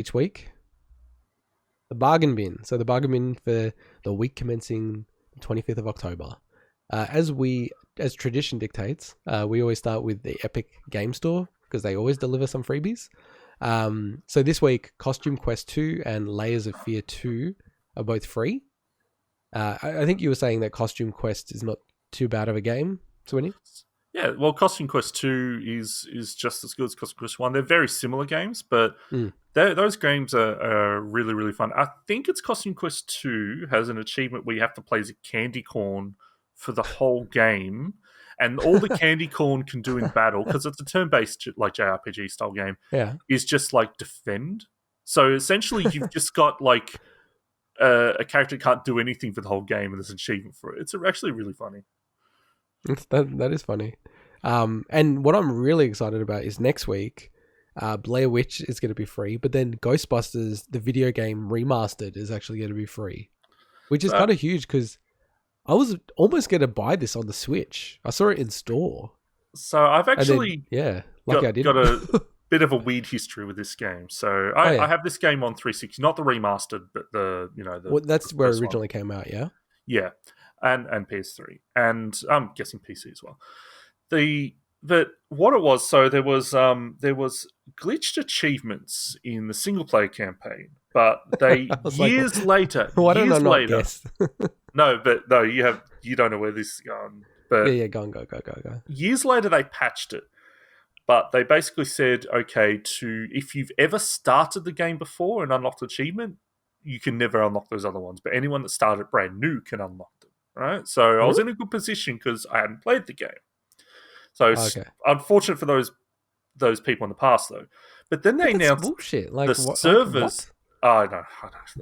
each week. The bargain bin. So the bargain bin for the week commencing 25th of October. As tradition dictates, we always start with the Epic Game Store because they always deliver some freebies. So this week, Costume Quest 2 and Layers of Fear 2 are both free. I think you were saying that Costume Quest is not too bad of a game, Swinny? Yeah, well, Costume Quest 2 is just as good as Costume Quest 1. They're very similar games, but those games are really, really fun. I think it's Costume Quest 2 has an achievement where you have to play as a candy corn for the whole game, and all the candy corn can do in battle, because it's a turn-based like JRPG style game, is just like defend. So essentially you've just got like a character can't do anything for the whole game, and there's an achievement for it. It's actually really funny. That is funny. And what I'm really excited about is next week, Blair Witch is going to be free, but then Ghostbusters, the video game remastered, is actually going to be free, which is kind of huge because I was almost going to buy this on the Switch. I saw it in store. So I've actually got a bit of a weird history with this game. So I have this game on 360, not the remastered, but that's where it originally came out, yeah? Yeah, and PS3, and I'm guessing PC as well. But what it was, so there was glitched achievements in the single player campaign, but they years later. Why don't I not guess? No, you don't know where this is going. But go. Years later, they patched it, but they basically said, okay, if you've ever started the game before and unlocked an achievement, you can never unlock those other ones. But anyone that started brand new can unlock them, right? So I was in a good position because I hadn't played the game. So unfortunate for those people in the past, though. But then they announced bullshit. Like, the servers. I know.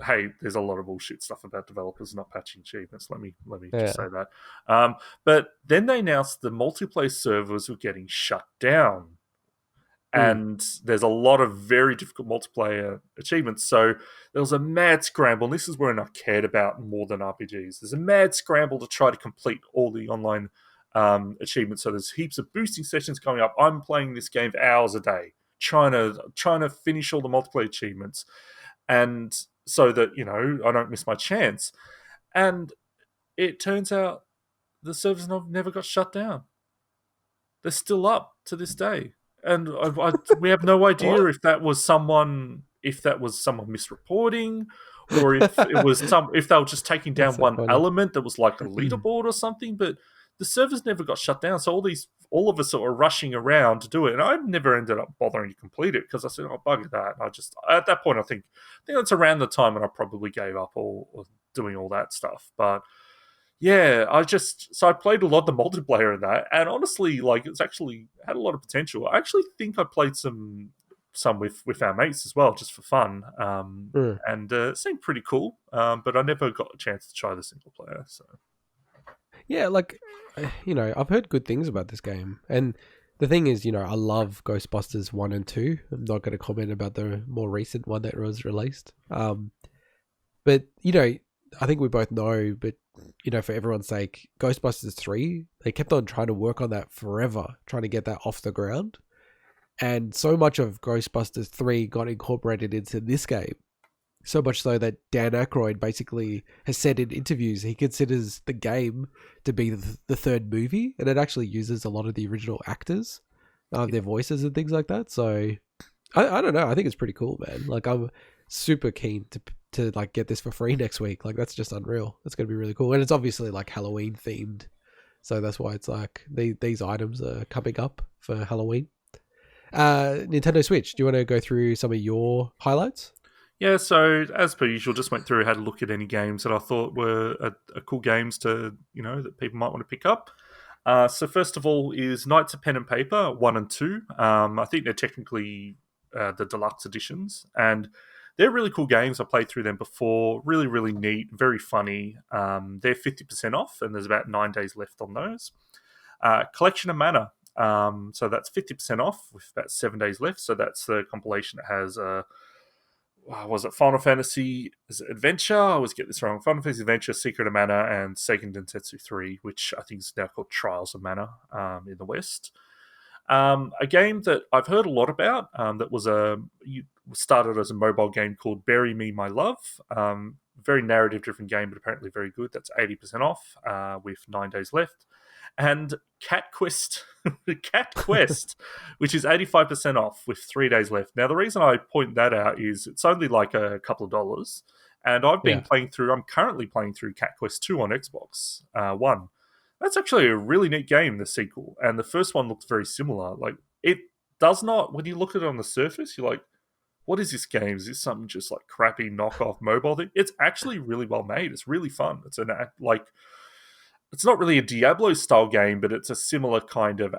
Hey, there's a lot of bullshit stuff about developers not patching achievements. Let me just say that. But then they announced the multiplayer servers were getting shut down. And there's a lot of very difficult multiplayer achievements. So there was a mad scramble, and this is where I cared about more than RPGs. There's a mad scramble to try to complete all the online achievements. So there's heaps of boosting sessions coming up. I'm playing this game for hours a day, trying to finish all the multiplayer achievements, and so that I don't miss my chance. And it turns out the servers never got shut down. They're still up to this day, and we have no idea if that was someone misreporting, or if it was if they were just taking down one element that was like a leaderboard or something. But the servers never got shut down, so all of us are rushing around to do it, and I never ended up bothering to complete it because I said, "Oh, bugger that." And at that point, I think that's around the time when I probably gave up or doing all that stuff. But yeah, I played a lot of the multiplayer in that, and honestly, it's actually had a lot of potential. I actually think I played some with our mates as well, just for fun, and it seemed pretty cool. But I never got a chance to try the single player. So. Yeah, I've heard good things about this game. And the thing is, I love Ghostbusters 1 and 2. I'm not going to comment about the more recent one that was released. But, I think we both know, but, for everyone's sake, Ghostbusters 3, they kept on trying to work on that forever, trying to get that off the ground. And so much of Ghostbusters 3 got incorporated into this game. So much so that Dan Aykroyd basically has said in interviews he considers the game to be the third movie, and it actually uses a lot of the original actors, their voices and things like that. So I don't know. I think it's pretty cool, man. I'm super keen to get this for free next week. That's just unreal. It's gonna be really cool, and it's obviously Halloween themed, so that's why it's these items are coming up for Halloween. Nintendo Switch. Do you want to go through some of your highlights? Yeah, so as per usual, just went through, had a look at any games that I thought were cool games to, that people might want to pick up. So first of all is Knights of Pen and Paper 1 and 2. I think they're technically the deluxe editions, and they're really cool games. I played through them before. Really, really neat, very funny. They're 50% off, and there's about 9 days left on those. Collection of Mana. So that's 50% off with about 7 days left. So that's the compilation that has... was it Final Fantasy Adventure? I always get this wrong. Final Fantasy Adventure, Secret of Mana, and Seiken Densetsu 3, which I think is now called Trials of Mana in the West. A game that I've heard a lot about that was started as a mobile game called Bury Me, My Love. Very narrative-driven game, but apparently very good. That's 80% off with 9 days left. And Cat Quest, which is 85% off with 3 days left. Now, the reason I point that out is it's only like a couple of dollars. And I'm currently playing through Cat Quest 2 on Xbox One. That's actually a really neat game, the sequel. And the first one looks very similar. Like, it does not, when you look at it on the surface, you're like, what is this game? Is this something just like crappy knockoff mobile thing? It's actually really well made. It's really fun. It's it's not really a Diablo style game, but it's a similar kind of,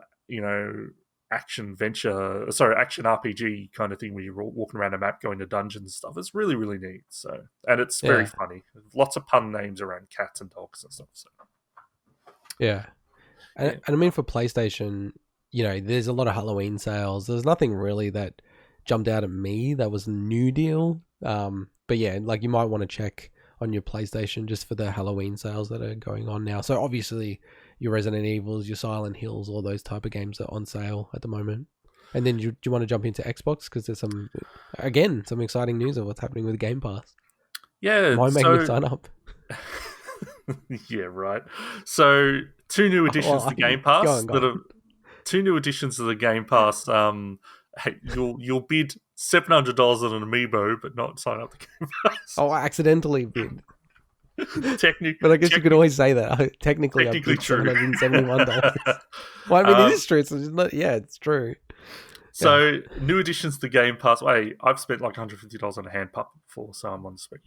action RPG kind of thing where you're walking around a map, going to dungeons and stuff. It's really, really neat. So, and it's very funny. Lots of pun names around cats and dogs and stuff. So. Yeah. And I mean, for PlayStation, there's a lot of Halloween sales. There's nothing really that jumped out at me that was a new deal. But yeah, like you might want to check on your PlayStation just for the Halloween sales that are going on now. So obviously your Resident Evils, your Silent Hills, all those type of games are on sale at the moment. And then do you want to jump into Xbox? Because there's some exciting news of what's happening with Game Pass. Yeah. Why make me sign up? Yeah, right. So 2 new additions to Game Pass. Two new additions to the Game Pass. Hey, you'll bid $700 on an amiibo, but not sign up to Game Pass. Oh, I accidentally bid. But I guess you could always say that. Technically I bid $771. Well, I mean, it is true. It's true. So, new additions to Game Pass. Hey, I've spent like $150 on a hand puppet before, so I'm on the spec.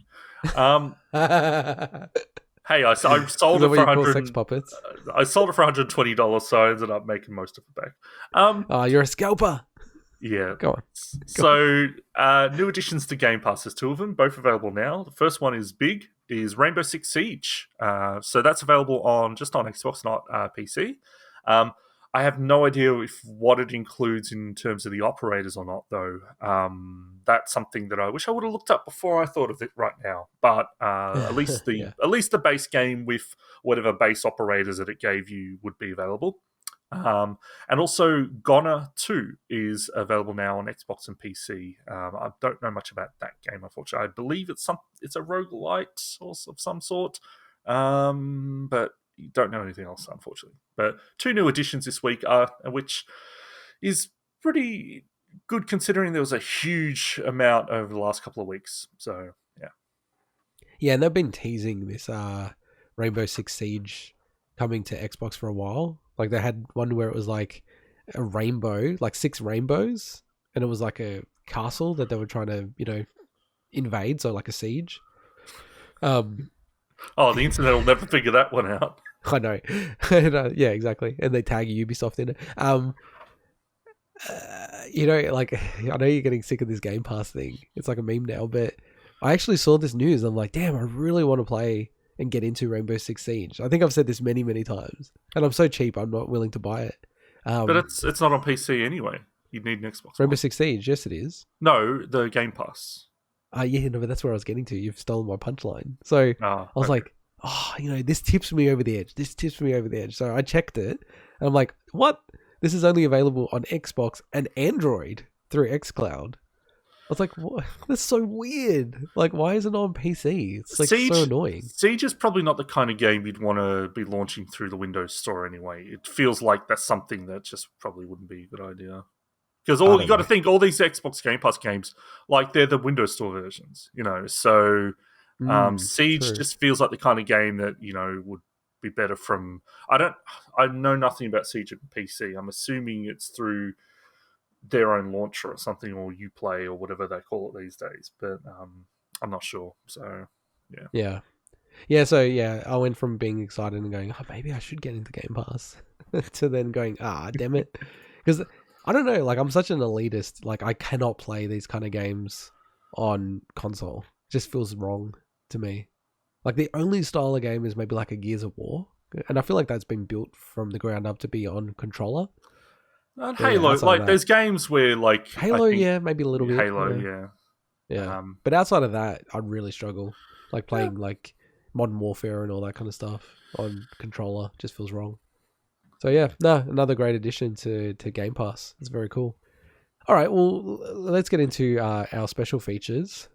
Hey, I sold it for $100. Sex puppets? I sold it for $120, so I ended up making most of it back. You're a scalper. Yeah. Go on. So, new additions to Game Pass. There's 2 of them, both available now. The first one is Rainbow Six Siege. So that's available just on Xbox, not PC. I have no idea what it includes in terms of the operators or not, though. That's something that I wish I would have looked up before I thought of it right now. But at least the base game with whatever base operators that it gave you would be available. And also Gonner 2 is available now on Xbox and PC. I don't know much about that game, unfortunately. I believe it's a roguelite of some sort, but you don't know anything else, unfortunately. But 2 new additions this week, which is pretty good considering there was a huge amount over the last couple of weeks. So, yeah. Yeah, and they've been teasing this Rainbow Six Siege coming to Xbox for a while. Like they had one where it was like a rainbow, like 6 rainbows, and it was like a castle that they were trying to, invade, so like a siege. The internet will never figure that one out. I know. Yeah, exactly. And they tag Ubisoft in it. Like I know you're getting sick of this Game Pass thing. It's like a meme now, but I actually saw this news. I'm like, damn, I really want to play and get into Rainbow Six Siege. I think I've said this many, many times, and I'm so cheap, I'm not willing to buy it. But it's not on PC anyway. You'd need an Xbox. Rainbow Six Siege, yes, it is. No, the Game Pass. Yeah, no, but that's where I was getting to. You've stolen my punchline. So I was like, this tips me over the edge. So I checked it, and I'm like, what? This is only available on Xbox and Android through xCloud. I was like, what? That's so weird. Like, why is it not on PC? It's like so annoying. Siege is probably not the kind of game you'd want to be launching through the Windows Store anyway. It feels like that's something that just probably wouldn't be a good idea. Because you got to think, all these Xbox Game Pass games, like they're the Windows Store versions, So Siege just feels like the kind of game that would be better from. I know nothing about Siege on PC. I'm assuming it's through their own launcher or something, or Uplay or whatever they call it these days, but I'm not sure. So yeah. So I went from being excited and going, maybe I should get into Game Pass, to then going, damn it, because I don't know, like I'm such an elitist, like I cannot play these kind of games on console. It just feels wrong to me. Like the only style of game is maybe like a Gears of War, and I feel like that's been built from the ground up to be on controller. And Halo, there's games where Halo, maybe a little bit. Halo, yeah. But outside of that, I really struggle. Like playing like Modern Warfare and all that kind of stuff on controller just feels wrong. So yeah, no, another great addition to Game Pass. It's very cool. All right, well, let's get into our special features.